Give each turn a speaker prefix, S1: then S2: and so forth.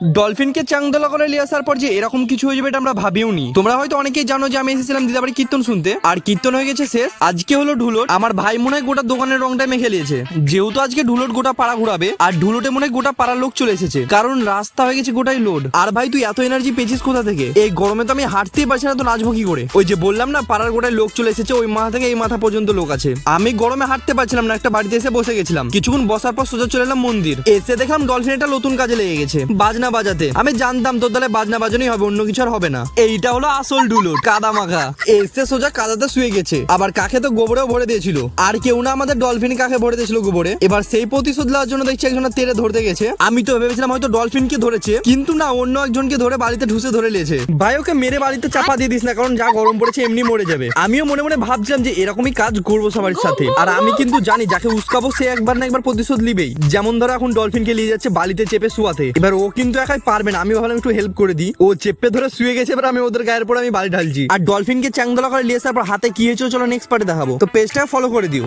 S1: ডলফিনকে চাংদলা করে নিয়ে আসার পর যে এরকম কিছু হয়ে যাবে এটা আমরা ভাবিও নি। তোমরা হয়তো অনেকেই জানো যে আমি এসেছিলাম দিদাবাড়ি কীর্তন শুনতে, আর কীর্তন হয়ে গেছে শেষ। আজকে হলো ঢুলোট। আমার ভাই মনে হয় গোটা দোকানের রংটা মেখে নিয়েছে, যেহেতু আজকে ঢুলোট গোটা পাড়া ঘুরাবে। আর ঢুলোটে মনে হয় গোটা পাড়ার লোক চলে এসেছে, কারণ রাস্তা হয়ে গেছে গোটাই লোড। আর ভাই তুই এত এনার্জি পেয়েছিস কোথা থেকে? এই গরমে তো আমি হাঁটতেই পারছি না, তো নাচবো কি করে? ওই যে বললাম না পাড়ার গোটায় লোক চলে এসেছে, ওই মাথা থেকে এই মাথা পর্যন্ত লোক আছে। আমি গরমে হাঁটতে পারছিলাম না, একটা বাড়িতে এসে বসে গেছিলাম। কিছুক্ষণ বসার পর সোজা চলে এলাম মন্দির। এসে দেখলাম ডলফিন একটা নতুন কাজে লেগে গেছে, বাজনা বাজাতে। আমি জানতাম তোর তাহলে বাজনা বাজানোই হবে, অন্য কিছু আর হবে না। এইটা হলো আসল ঢুলোট, কাদা মাখা। এসে সোজা কাদাতে শুয়ে গেছে, আবার কাকে তো গোবরেও ভরে দিয়েছিল। আর কেউ না, আমাদের ডলফিন কাকে ভরে দিয়েছিল গোবরে। এবার সেই প্রতিশোধ নেওয়ার জন্য দেখছি একজন তেরে ধরতে গেছে। আমি তো ভেবেছিলাম হয়তো ডলফিনকে ধরেছে, কিন্তু না, অন্য একজনকে ধরে বাড়িতে ঢুসে ধরে নিয়েছে। ভাই ওকে মেরে বাড়িতে চাপা দিয়ে দিস না, কারণ যা গরম পড়েছে এমনি মরে যাবে। আমিও মনে মনে ভাবছিলাম যে এরকমই কাজ করবো সবার সাথে। আর আমি কিন্তু জানি যাকে উস্কাবো সে একবার না একবার প্রতিশোধ নিবেই। যেমন ধরো এখন ডলফিনকে নিয়ে যাচ্ছে বালিতে চেপে শুয়াতে, এবার ও কিন্তু একাই পারবে না। আমি ভাবলাম একটু হেল্প করে দিই। ও চেপে ধরে শুয়ে গেছে, এবার আমি ওদের গায়ের পরে আমি বালি ঢালছি। আর ডলফিনকে চ্যাংদলা করে নিয়ে আসার পর হাতে কি হয়েছে চলো নেক্সট পার্টে দেখাবো। তো পেজটা ফলো করে দিও।